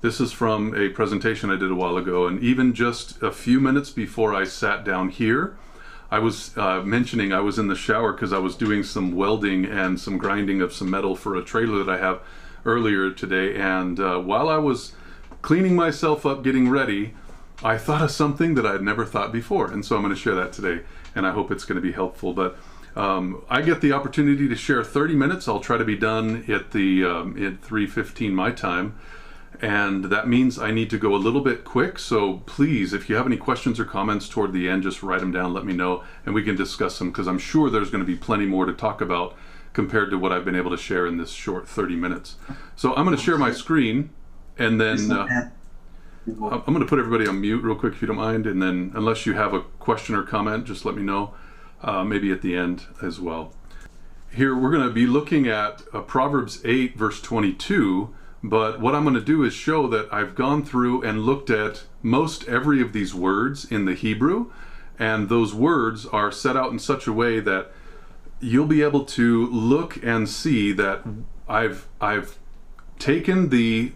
This is from a presentation I did a while ago, and even just a few minutes before I sat down here, I was mentioning I was in the shower because I was doing some welding and some grinding of some metal for a trailer that I have earlier today, and while I was cleaning myself up, getting ready, I thought of something that I had never thought before, and so I'm going to share that today, and I hope it's going to be helpful. But I get the opportunity to share 30 minutes. I'll try to be done at 3:15 my time, and that means I need to go a little bit quick. So please, if you have any questions or comments toward the end, just write them down, let me know, and we can discuss them, because I'm sure there's going to be plenty more to talk about compared to what I've been able to share in this short 30 minutes. So I'm going to share my screen, and then I'm going to put everybody on mute real quick if you don't mind, and then unless you have a question or comment, just let me know, maybe at the end as well. Here we're going to be looking at Proverbs 8 verse 22, but what I'm going to do is show that I've gone through and looked at most every of these words in the Hebrew, and those words are set out in such a way that you'll be able to look and see that I've taken the,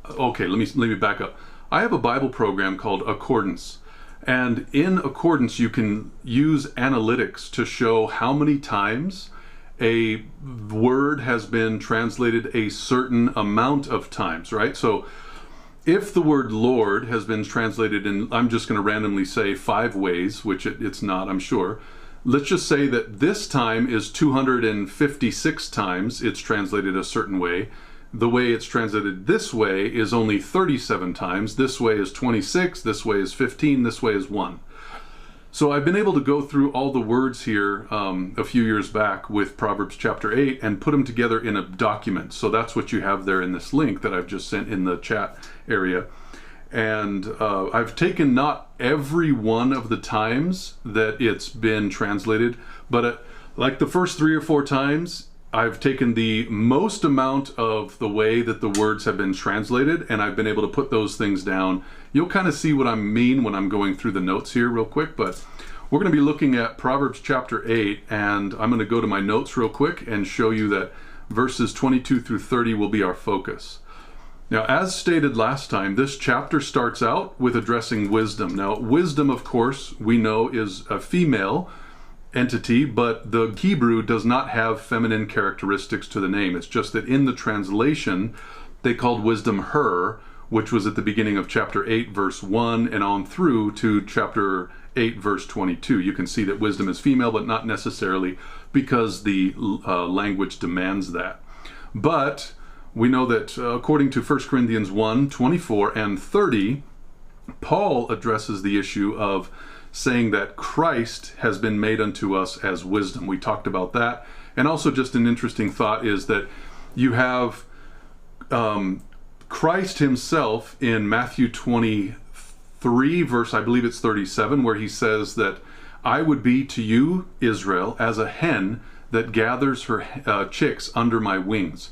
okay, let me back up. I have a Bible program called Accordance, and in Accordance you can use analytics to show how many times a word has been translated a certain amount of times, right? So if the word Lord has been translated in, I'm just going to randomly say 5 ways, which it's not, I'm sure. Let's just say that this time is 256 times it's translated a certain way. The way it's translated this way is only 37 times. This way is 26, this way is 15, this way is 1. So I've been able to go through all the words here a few years back with Proverbs chapter 8 and put them together in a document. So that's what you have there in this link that I've just sent in the chat area. And I've taken not every one of the times that it's been translated, but like the first 3 or 4 times, I've taken the most amount of the way that the words have been translated, and I've been able to put those things down. You'll kind of see what I mean when I'm going through the notes here real quick, but we're going to be looking at Proverbs chapter 8, and I'm going to go to my notes real quick and show you that verses 22 through 30 will be our focus. Now, as stated last time, this chapter starts out with addressing wisdom. Now, wisdom, of course, we know is a female entity, but the Hebrew does not have feminine characteristics to the name. It's just that in the translation, they called wisdom her, which was at the beginning of chapter 8, verse 1, and on through to chapter 8, verse 22. You can see that wisdom is female, but not necessarily because the language demands that. But we know that according to 1 Corinthians 1, 24 and 30, Paul addresses the issue of saying that Christ has been made unto us as wisdom. We talked about that. And also just an interesting thought is that you have Christ himself in Matthew 23, verse, I believe it's 37, where he says that I would be to you, Israel, as a hen that gathers her chicks under my wings.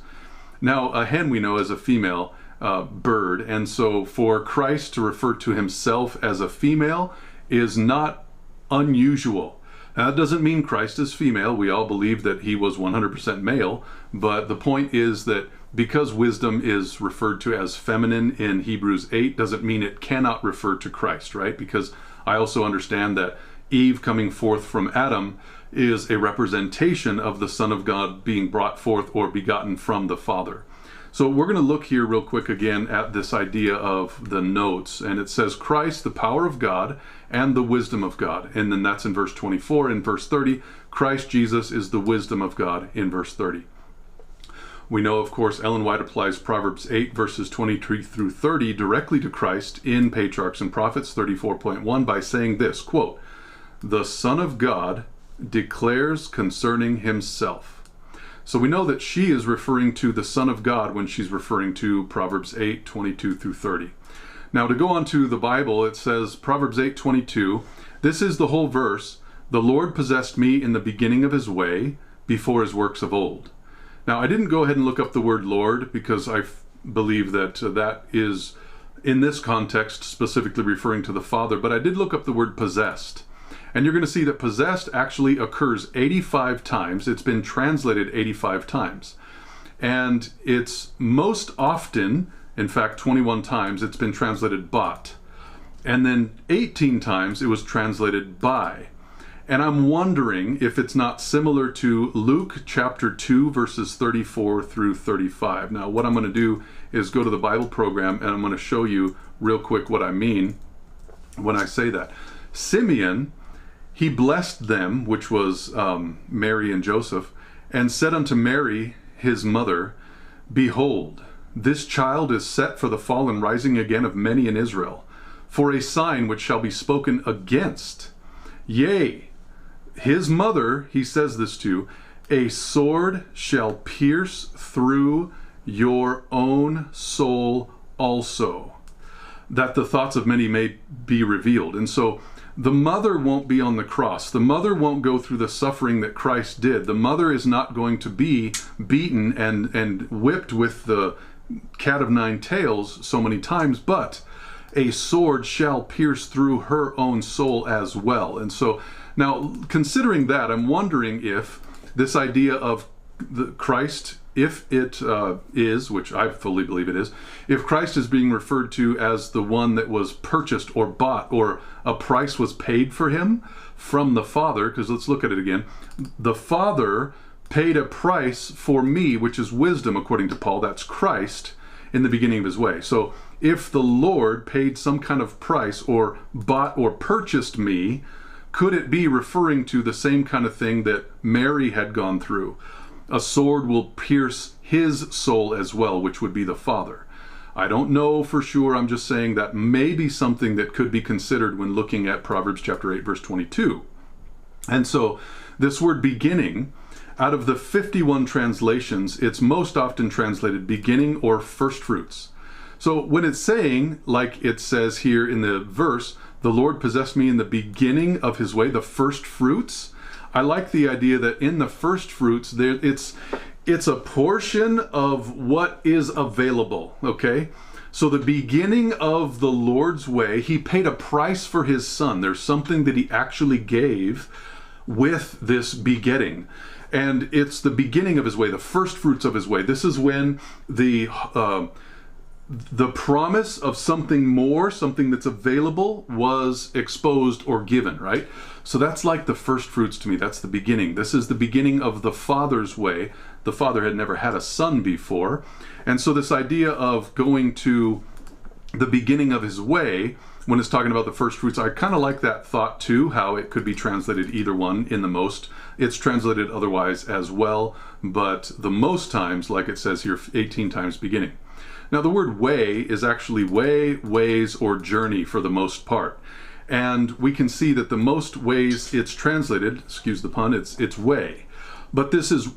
Now, a hen we know is a female bird, and so for Christ to refer to himself as a female is not unusual. Now, that doesn't mean Christ is female. We all believe that he was 100% male, but the point is that because wisdom is referred to as feminine in Hebrews 8 doesn't mean it cannot refer to Christ, right? Because I also understand that Eve coming forth from Adam is a representation of the Son of God being brought forth or begotten from the Father. So we're going to look here real quick again at this idea of the notes, and it says Christ, the power of God and the wisdom of God, and then that's in verse 24. In verse 30, Christ Jesus is the wisdom of God in verse 30. We know, of course, Ellen White applies Proverbs 8 verses 23 through 30 directly to Christ in Patriarchs and Prophets 34.1 by saying this, quote, "The Son of God declares concerning himself." So we know that she is referring to the Son of God when she's referring to Proverbs 8, 22 through 30. Now to go on to the Bible, it says, Proverbs 8, 22, this is the whole verse, "The Lord possessed me in the beginning of his way, before his works of old." Now I didn't go ahead and look up the word Lord because I believe that that is, in this context, specifically referring to the Father, but I did look up the word possessed. And you're going to see that possessed actually occurs 85 times. It's been translated 85 times. And it's most often, In fact, 21 times it's been translated bought. And then 18 times it was translated by. And I'm wondering if it's not similar to Luke chapter 2, verses 34 through 35. Now, what I'm going to do is go to the Bible program, and I'm going to show you real quick what I mean when I say that. Simeon, he blessed them, which was Mary and Joseph, and said unto Mary, his mother, Behold, this child is set for the fall and rising again of many in Israel, for a sign which shall be spoken against. Yea, his mother, he says this to, a sword shall pierce through your own soul also, that the thoughts of many may be revealed. And so the mother won't be on the cross. The mother won't go through the suffering that Christ did. The mother is not going to be beaten and whipped with the cat of nine tails so many times, but a sword shall pierce through her own soul as well. And so now, considering that, I'm wondering if this idea of the Christ, if it is, which I fully believe it is, if Christ is being referred to as the one that was purchased or bought, or a price was paid for him from the Father, because let's look at it again. The Father paid a price for me, which is wisdom, according to Paul. That's Christ in the beginning of his way. So if the Lord paid some kind of price or bought or purchased me, could it be referring to the same kind of thing that Mary had gone through? A sword will pierce his soul as well, which would be the Father. I don't know for sure. I'm just saying that may be something that could be considered when looking at Proverbs chapter 8, verse 22. And so this word beginning, out of the 51 translations, it's most often translated beginning or first fruits. So when it's saying, like it says here in the verse, the Lord possessed me in the beginning of his way, the first fruits, I like the idea that in the first fruits, it's a portion of what is available, okay? So the beginning of the Lord's way, he paid a price for his son. There's something that he actually gave with this begetting. And it's the beginning of his way, the first fruits of his way. This is when the promise of something more, something that's available, was exposed or given, right? So that's like the first fruits to me. That's the beginning. This is the beginning of the Father's way. The Father had never had a son before. And so this idea of going to the beginning of his way, when it's talking about the first fruits, I kind of like that thought too, how it could be translated either one in the most. It's translated otherwise as well, but the most times, like it says here, 18 times beginning. Now the word way is actually way, ways, or journey for the most part. And we can see that the most ways it's translated, excuse the pun, it's way. But this is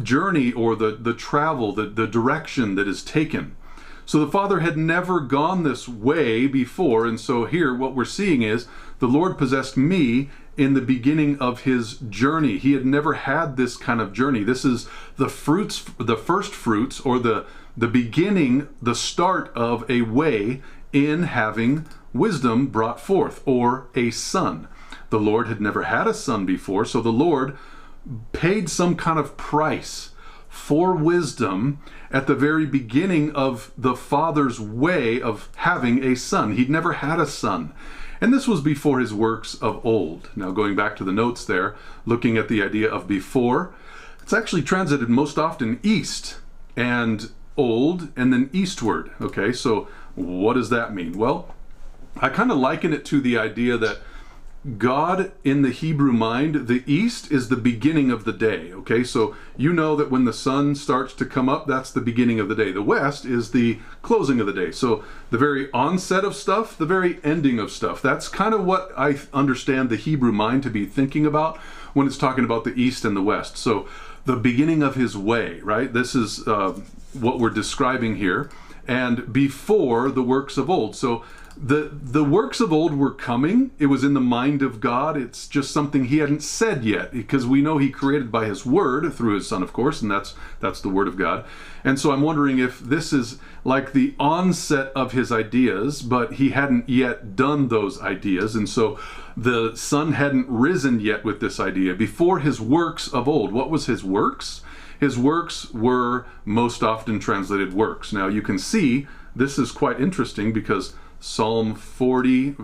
journey, or the travel, the direction that is taken. So the Father had never gone this way before, and so here what we're seeing is the Lord possessed me in the beginning of his journey. He had never had this kind of journey. This is the fruits, the first fruits, or the beginning, the start of a way in having wisdom brought forth, or a son. The Lord had never had a son before, so the Lord paid some kind of price for wisdom at the very beginning of the Father's way of having a son. He'd never had a son. And this was before his works of old. Now going back to the notes there, looking at the idea of before, it's actually translated most often east and old and then eastward. Okay, so what does that mean? Well, I kind of liken it to the idea that God, in the Hebrew mind, the east is the beginning of the day. Okay, so you know that when the sun starts to come up, that's the beginning of the day. The west is the closing of the day. So the very onset of stuff, the very ending of stuff. That's kind of what I understand the Hebrew mind to be thinking about when it's talking about the east and the west. So the beginning of his way, right? This is what we're describing here. And before the works of old. So the works of old were coming. It was in the mind of God. It's just something he hadn't said yet, because we know he created by his word through his son, of course, and that's the word of God. And so I'm wondering if this is like the onset of his ideas, but he hadn't yet done those ideas. And so the sun hadn't risen yet with this idea. Before his works of old. What was his works? His works were most often translated works. Now you can see this is quite interesting because Psalm 46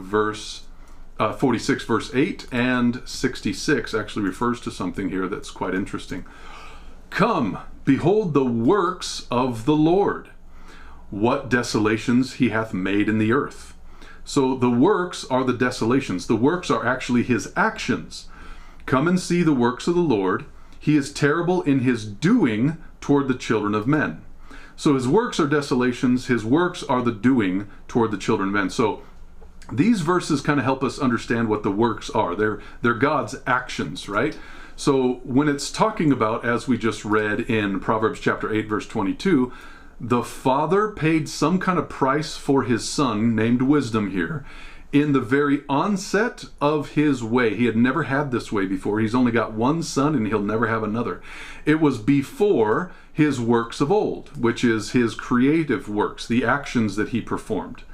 verse 8 and 66 actually refers to something here that's quite interesting. Come, behold the works of the Lord, what desolations he hath made in the earth. So the works are the desolations. The works are actually his actions. Come and see the works of the Lord. He is terrible in his doing toward the children of men. So his works are desolations. His works are the doing toward the children of men. So these verses kind of help us understand what the works are. They're God's actions, right? So when it's talking about, as we just read in Proverbs chapter 8, verse 22, the Father paid some kind of price for his Son, named Wisdom here, in the very onset of his way. He had never had this way before. He's only got one son and he'll never have another. It was before his works of old, which is his creative works, the actions that he performed.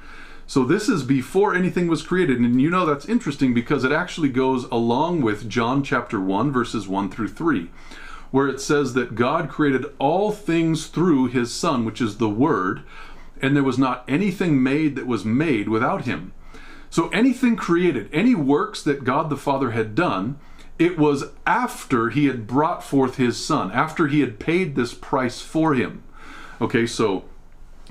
So this is before anything was created. And you know that's interesting because it actually goes along with John chapter 1, verses 1 through 3, where it says that God created all things through his Son, which is the Word, and there was not anything made that was made without him. So anything created, any works that God the Father had done, it was after he had brought forth his Son, after he had paid this price for him. Okay, so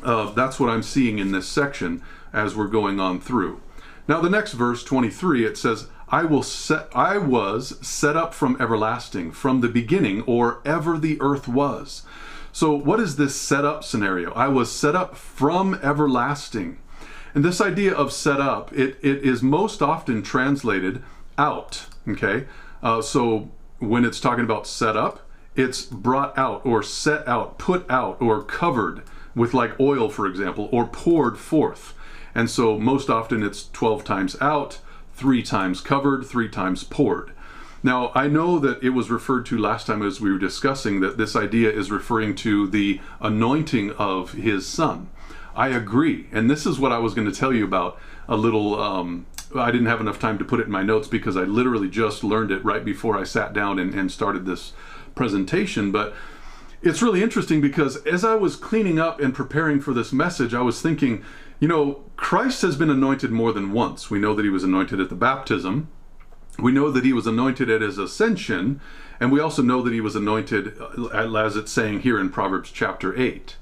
that's what I'm seeing in this section as we're going on through. Now the next verse, 23, it says, I was set up from everlasting, from the beginning, or ever the earth was. So what is this set up scenario? I was set up from everlasting. And this idea of set up, it is most often translated out, okay? So when it's talking about set up, it's brought out or set out, put out or covered with like oil, for example, or poured forth. And so most often it's 12 times out, 3 times covered, 3 times poured. Now, I know that it was referred to last time as we were discussing that this idea is referring to the anointing of his Son. I agree. And this is what I was going to tell you about a little, I didn't have enough time to put it in my notes because I literally just learned it right before I sat down and started this presentation. But it's really interesting because as I was cleaning up and preparing for this message, I was thinking, you know, Christ has been anointed more than once. We know that he was anointed at the baptism. We know that he was anointed at his ascension. And we also know that he was anointed, as it's saying here in Proverbs chapter 8.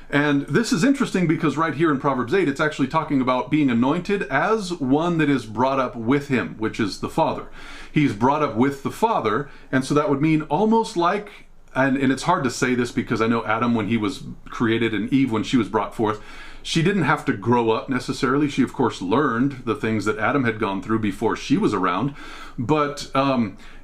And this is interesting because right here in Proverbs 8, it's actually talking about being anointed as one that is brought up with him, which is the Father. He's brought up with the Father, and so that would mean almost like, and it's hard to say this because I know Adam, when he was created, and Eve, when she was brought forth, she didn't have to grow up necessarily. She, of course, learned the things that Adam had gone through before she was around. But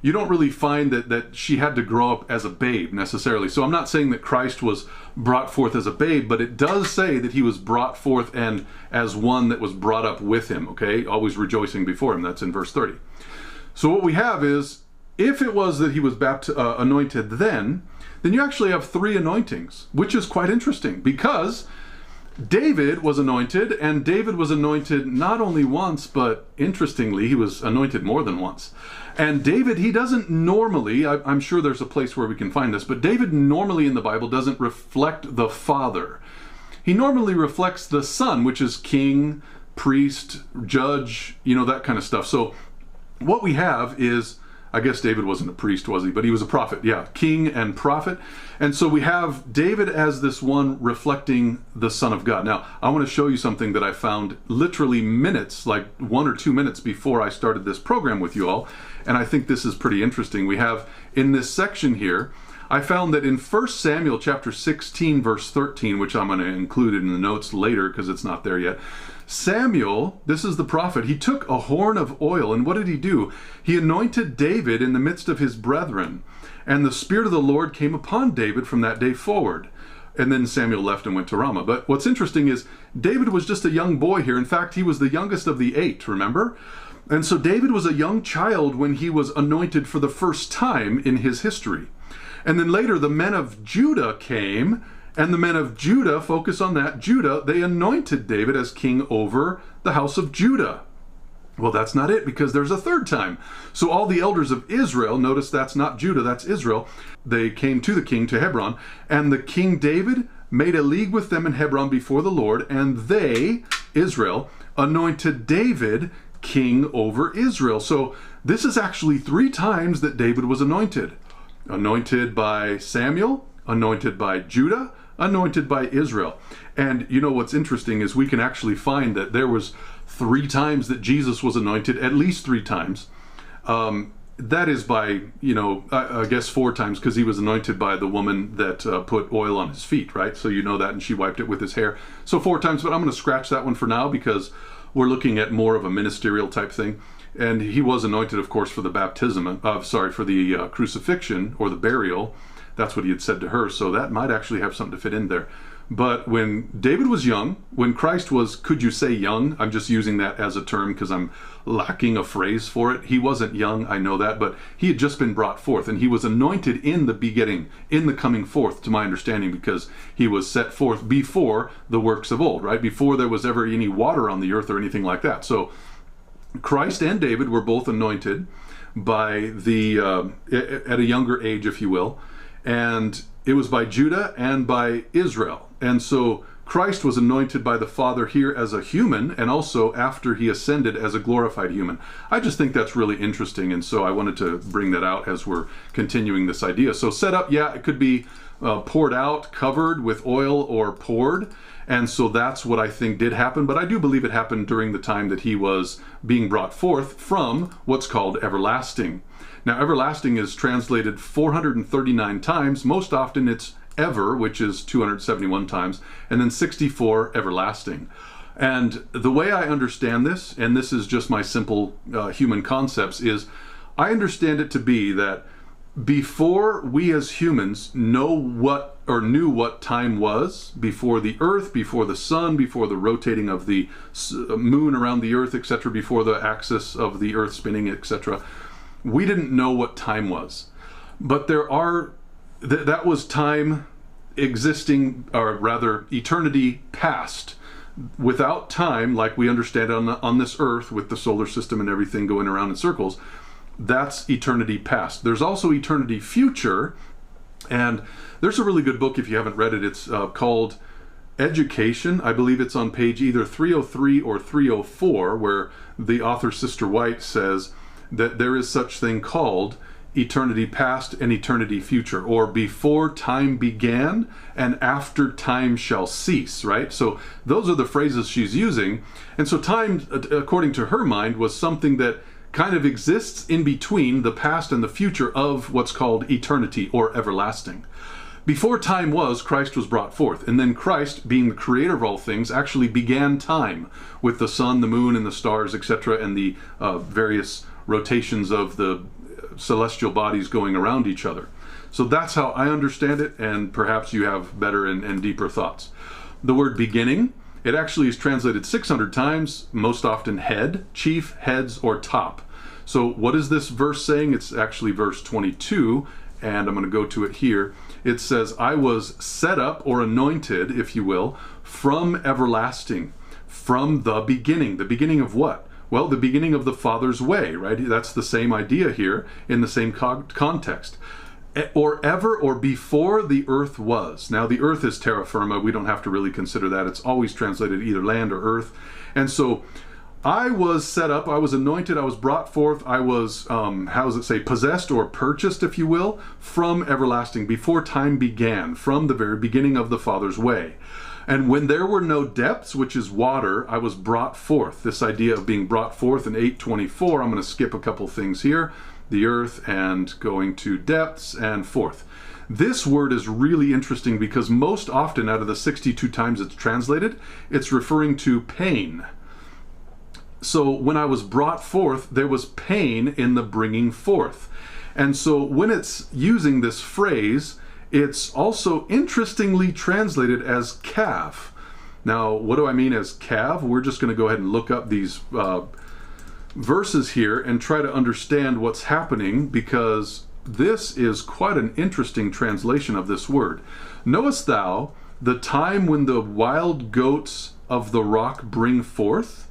you don't really find that she had to grow up as a babe necessarily. So I'm not saying that Christ was brought forth as a babe, but it does say that he was brought forth and as one that was brought up with him, okay? Always rejoicing before him. That's in verse 30. So what we have is, if it was that he was anointed then you actually have 3 anointings, which is quite interesting because David was anointed, and David was anointed not only once, but interestingly, he was anointed more than once. And David, he doesn't normally, I'm sure there's a place where we can find this, but David normally in the Bible doesn't reflect the Father. He normally reflects the Son, which is king, priest, judge, you know, that kind of stuff. So what we have is, I guess David wasn't a priest, was he? But he was a prophet, yeah, king and prophet. And so we have David as this one reflecting the Son of God. Now, I want to show you something that I found literally minutes, like 1 or 2 minutes before I started this program with you all. And I think this is pretty interesting. We have in this section here, I found that in 1 Samuel chapter 16, verse 13, which I'm going to include in the notes later because it's not there yet, Samuel, this is the prophet, he took a horn of oil, and what did he do? He anointed David in the midst of his brethren, and the Spirit of the Lord came upon David from that day forward. And then Samuel left and went to Ramah. But what's interesting is David was just a young boy here. In fact, he was the youngest of the 8, remember? And so David was a young child when he was anointed for the first time in his history. And then later the men of Judah came, and the men of Judah, focus on that, Judah, they anointed David as king over the house of Judah. Well, that's not it, because there's a third time. So all the elders of Israel, notice that's not Judah, that's Israel, they came to the king, to Hebron, and the King David made a league with them in Hebron before the Lord, and they, Israel, anointed David king over Israel. So this is actually 3 times that David was anointed. Anointed by Samuel, anointed by Judah, anointed by Israel. And you know what's interesting is we can actually find that there was 3 times that Jesus was anointed, at least 3 times. That is by, I guess 4 times, because he was anointed by the woman that put oil on his feet, right? So you know that, and she wiped it with his hair. So 4 times, but I'm going to scratch that one for now because we're looking at more of a ministerial type thing. And he was anointed, of course, for the baptism, for the crucifixion or the burial. That's what he had said to her. So that might actually have something to fit in there. But when David was young, when Christ was, could you say young? I'm just using that as a term because I'm lacking a phrase for it. He wasn't young, I know that, but he had just been brought forth, and he was anointed in the beginning, in the coming forth, to my understanding, because he was set forth before the works of old, right? Before there was ever any water on the earth or anything like that. So Christ and David were both anointed by at a younger age, if you will, and it was by Judah and by Israel. And so Christ was anointed by the Father here as a human, and also after he ascended as a glorified human. I just think that's really interesting, and so I wanted to bring that out as we're continuing this idea. So set up, yeah, it could be poured out, covered with oil, or poured. And so that's what I think did happen, but I do believe it happened during the time that he was being brought forth from what's called everlasting. Now, everlasting is translated 439 times. Most often it's ever, which is 271 times, and then 64 everlasting. And the way I understand this, and this is just my simple human concepts, is I understand it to be that before we as humans knew what time was, before the earth, before the sun, before the rotating of the moon around the earth, etc., before the axis of the earth spinning, etc., we didn't know what time was. But that was time existing, or rather eternity past. Without time, like we understand on this earth with the solar system and everything going around in circles, that's eternity past. There's also eternity future, and there's a really good book if you haven't read it. It's called Education. I believe it's on page either 303 or 304, where the author, Sister White, says that there is such thing called eternity past and eternity future, or before time began and after time shall cease, right? So those are the phrases she's using. And so time, according to her mind, was something that kind of exists in between the past and the future of what's called eternity or everlasting. Before time was, Christ was brought forth, and then Christ, being the creator of all things, actually began time with the sun, the moon, and the stars, etc., and the various rotations of the celestial bodies going around each other. So that's how I understand it, and perhaps you have better and deeper thoughts. The word beginning, it actually is translated 600 times, most often head, chief, heads, or top. So what is this verse saying? It's actually verse 22, and I'm going to go to it here. It says, I was set up, or anointed, if you will, from everlasting, from the beginning. The beginning of what? Well, the beginning of the Father's way, right? That's the same idea here in the same context. Or ever, or before the earth was. Now, the earth is terra firma. We don't have to really consider that. It's always translated either land or earth. And so I was set up, I was anointed, I was brought forth, I was, how does it say, possessed or purchased, if you will, from everlasting, before time began, from the very beginning of the Father's way. And when there were no depths, which is water, I was brought forth. This idea of being brought forth in 8:24, I'm going to skip a couple things here. The earth and going to depths and forth. This word is really interesting because most often out of the 62 times it's translated, it's referring to pain. So when I was brought forth, there was pain in the bringing forth. And so when it's using this phrase, it's also interestingly translated as calf. Now, what do I mean as calf? We're just going to go ahead and look up these verses here and try to understand what's happening, because this is quite an interesting translation of this word. Knowest thou the time when the wild goats of the rock bring forth?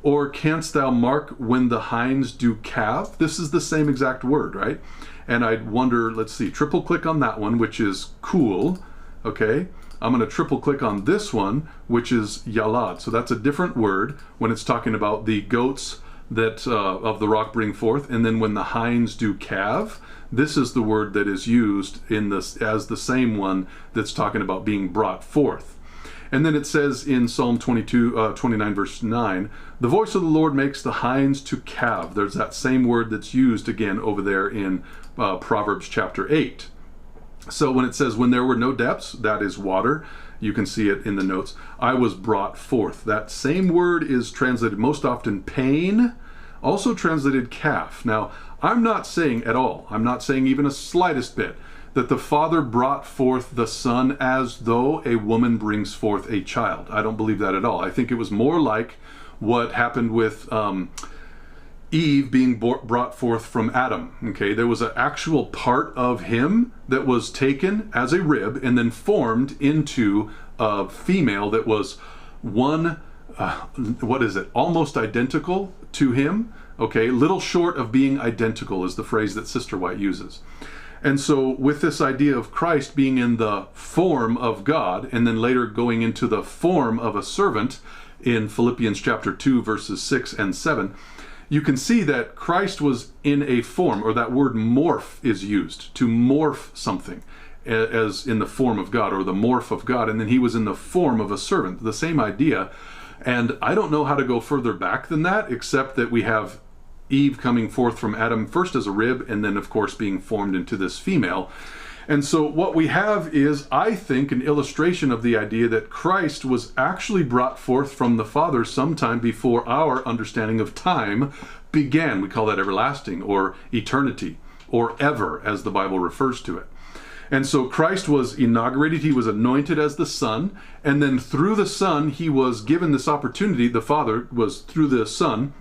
Or canst thou mark when the hinds do calve? This is the same exact word, right? And I'd wonder, let's see, triple click on that one, which is cool, okay? I'm going to triple click on this one, which is yalad. So that's a different word when it's talking about the goats that of the rock bring forth. And then when the hinds do calve, this is the word that is used in this as the same one that's talking about being brought forth. And then it says in Psalm 29 verse 9, the voice of the Lord makes the hinds to calve. There's that same word that's used again over there in Proverbs chapter 8. So when it says, when there were no depths, that is water. You can see it in the notes. I was brought forth. That same word is translated most often pain, also translated calf. Now, I'm not saying at all, I'm not saying even a slightest bit, that the Father brought forth the Son as though a woman brings forth a child. I don't believe that at all. I think it was more like what happened with Eve being brought forth from Adam. Okay, there was an actual part of him that was taken as a rib and then formed into a female that was almost identical to him. Okay, little short of being identical is the phrase that Sister White uses. And so with this idea of Christ being in the form of God and then later going into the form of a servant in Philippians chapter 2 verses 6 and 7, you can see that Christ was in a form, or that word morph is used, to morph something as in the form of God, or the morph of God, and then he was in the form of a servant, the same idea. And I don't know how to go further back than that, except that we have Eve coming forth from Adam first as a rib, and then of course being formed into this female. And so what we have is, I think, an illustration of the idea that Christ was actually brought forth from the Father sometime before our understanding of time began. We call that everlasting, or eternity, or ever, as the Bible refers to it. And so Christ was inaugurated, he was anointed as the Son, and then through the Son he was given this opportunity. The Father was, through the Son,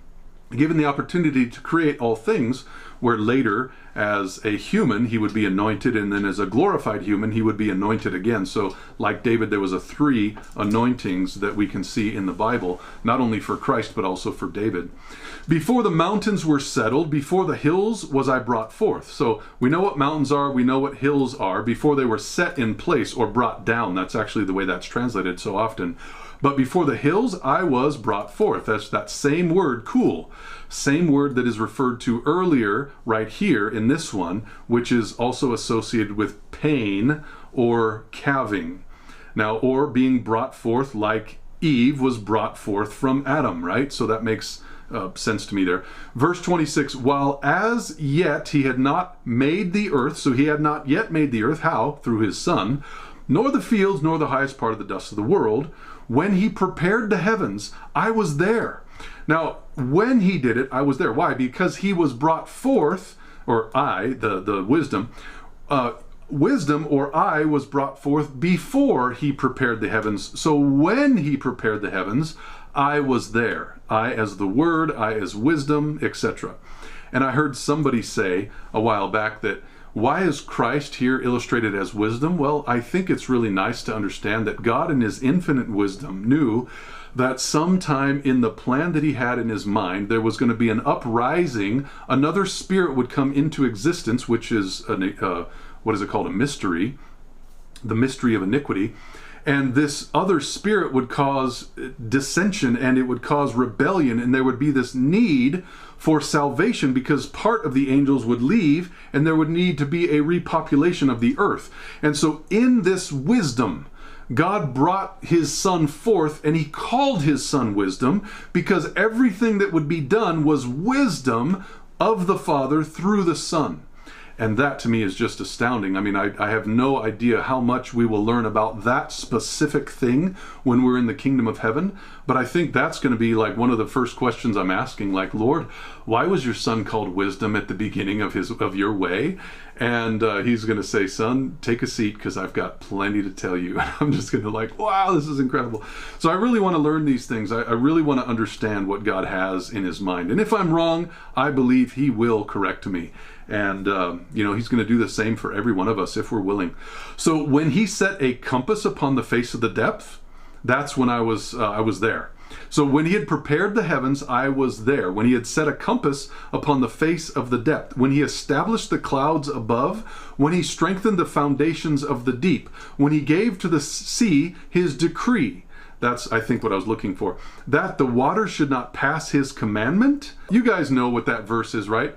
given the opportunity to create all things, where later as a human he would be anointed, and then as a glorified human he would be anointed again. So like David, there was 3 anointings that we can see in the Bible, not only for Christ but also for David. Before the mountains were settled, before the hills was I brought forth. So we know what mountains are, we know what hills are, before they were set in place or brought down. That's actually the way that's translated so often. But before the hills, I was brought forth. That's that same word, cool. Same word that is referred to earlier right here in this one, which is also associated with pain or calving. Now, or being brought forth like Eve was brought forth from Adam, right? So that makes sense to me there. Verse 26, while as yet he had not made the earth, so he had not yet made the earth, how? Through his Son, nor the fields, nor the highest part of the dust of the world. When he prepared the heavens, I was there. Now, when he did it, I was there. Why? Because he was brought forth, or I, the wisdom, wisdom or I was brought forth before he prepared the heavens. So when he prepared the heavens, I was there. I as the Word, I as wisdom, etc. And I heard somebody say a while back that, why is Christ here illustrated as wisdom? Well, I think it's really nice to understand that God in his infinite wisdom knew that sometime in the plan that he had in his mind, there was going to be an uprising, another spirit would come into existence, which is, what is it called, a mystery, the mystery of iniquity. And this other spirit would cause dissension, and it would cause rebellion, and there would be this need for salvation because part of the angels would leave and there would need to be a repopulation of the earth. And so in this wisdom, God brought his Son forth, and he called his Son wisdom because everything that would be done was wisdom of the Father through the Son. And that to me is just astounding. I mean, I have no idea how much we will learn about that specific thing when we're in the kingdom of heaven. But I think that's going to be like one of the first questions I'm asking, like, Lord, why was your Son called wisdom at the beginning of your way? And he's going to say, son, take a seat because I've got plenty to tell you. And I'm just going to like, wow, this is incredible. So I really want to learn these things. I really want to understand what God has in his mind. And if I'm wrong, I believe he will correct me. And, he's going to do the same for every one of us if we're willing. So when he set a compass upon the face of the depth, that's when I was there. So when he had prepared the heavens, I was there. When he had set a compass upon the face of the depth, when he established the clouds above, when he strengthened the foundations of the deep, when he gave to the sea his decree. That's, I think, what I was looking for. That the waters should not pass his commandment. You guys know what that verse is, right?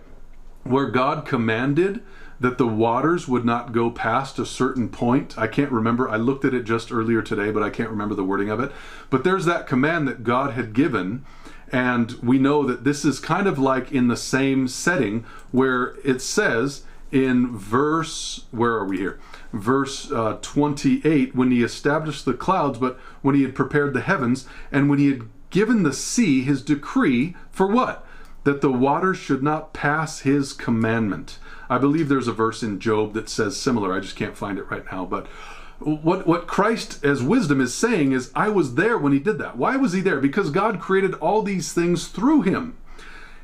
Where God commanded that the waters would not go past a certain point. I can't remember. I looked at it just earlier today, but I can't remember the wording of it. But there's that command that God had given, and we know that this is kind of like in the same setting where it says in verse, where are we here? Verse 28, when he established the clouds, but when he had prepared the heavens, and when he had given the sea his decree for what? That the waters should not pass his commandment. I believe there's a verse in Job that says similar. I just can't find it right now. But what Christ as wisdom is saying is, I was there when he did that. Why was he there? Because God created all these things through him.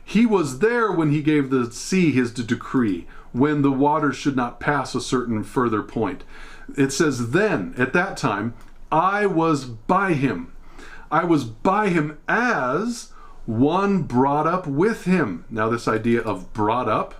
He was there when he gave the sea his decree, when the waters should not pass a certain further point. It says, then, at that time, I was by him. I was by him as one brought up with him. Now this idea of brought up,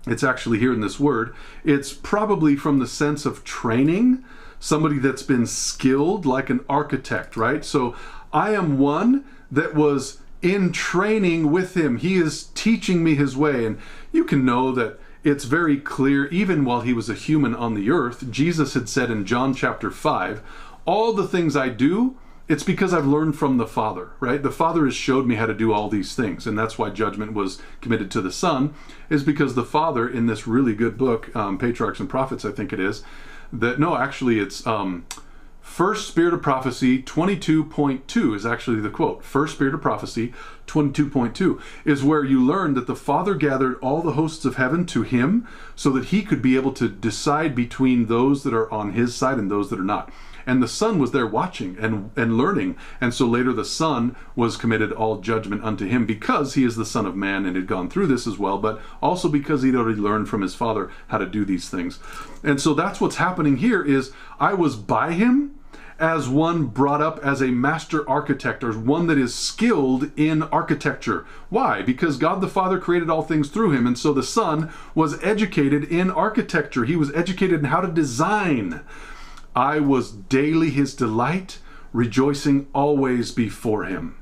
it's actually here in this word. It's probably from the sense of training, somebody that's been skilled like an architect, right? So I am one that was in training with him. He is teaching me his way. And you can know that it's very clear, even while he was a human on the earth, Jesus had said in John chapter 5, all the things I do, it's because I've learned from the Father, right? The Father has showed me how to do all these things, and that's why judgment was committed to the Son, is because the Father, in this really good book, Patriarchs and Prophets, I think it is, that, no, actually it's First Spirit of Prophecy 22.2 is actually the quote. First Spirit of Prophecy 22.2 is where you learn that the Father gathered all the hosts of heaven to him so that he could be able to decide between those that are on his side and those that are not. And the Son was there watching and learning. And so later the Son was committed all judgment unto him because he is the Son of Man and had gone through this as well, but also because he'd already learned from his Father how to do these things. And so that's what's happening here is I was by him as one brought up as a master architect, or one that is skilled in architecture. Why? Because God the Father created all things through him, and so the Son was educated in architecture. He was educated in how to design. I was daily his delight, rejoicing always before him.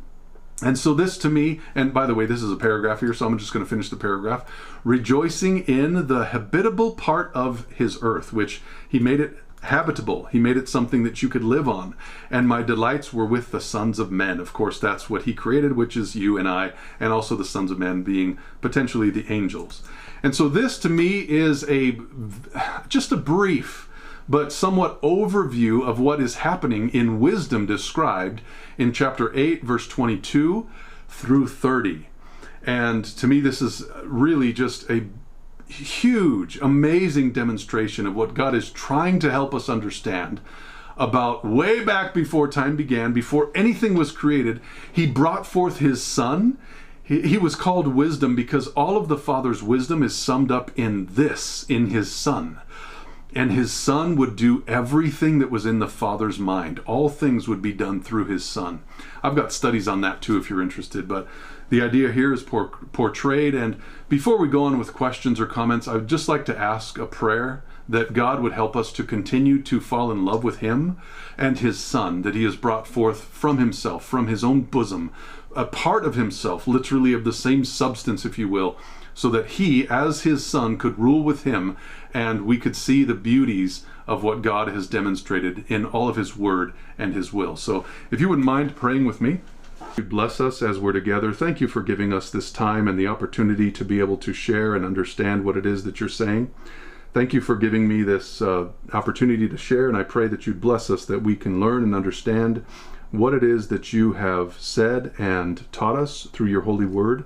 And so this to me, and by the way, this is a paragraph here, so I'm just going to finish the paragraph. Rejoicing in the habitable part of his earth, which he made it habitable. He made it something that you could live on. And my delights were with the sons of men. Of course, that's what he created, which is you and I, and also the sons of men being potentially the angels. And so this to me is just a brief but somewhat overview of what is happening in wisdom described in chapter 8, verse 22 through 30. And to me, this is really just a huge, amazing demonstration of what God is trying to help us understand about way back before time began, before anything was created. He brought forth his Son. He was called wisdom because all of the Father's wisdom is summed up in this, in his Son. And his Son would do everything that was in the Father's mind. All things would be done through his Son. I've got studies on that too if you're interested, but the idea here is portrayed. And before we go on with questions or comments, I would just like to ask a prayer that God would help us to continue to fall in love with him and his Son that he has brought forth from himself, from his own bosom, a part of himself, literally of the same substance, if you will, so that he, as his Son, could rule with him, and we could see the beauties of what God has demonstrated in all of his word and his will. So if you wouldn't mind praying with me. Bless us as we're together. Thank you for giving us this time and the opportunity to be able to share and understand what it is that you're saying. Thank you for giving me this opportunity to share, and I pray that you'd bless us that we can learn and understand what it is that you have said and taught us through your holy word.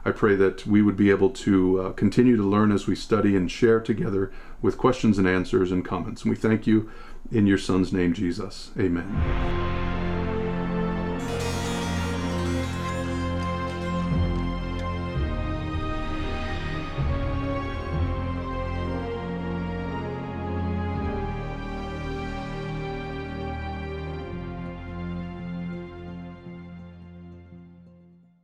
I pray that we would be able to continue to learn as we study and share together with questions and answers and comments. And we thank you in your Son's name, Jesus. Amen.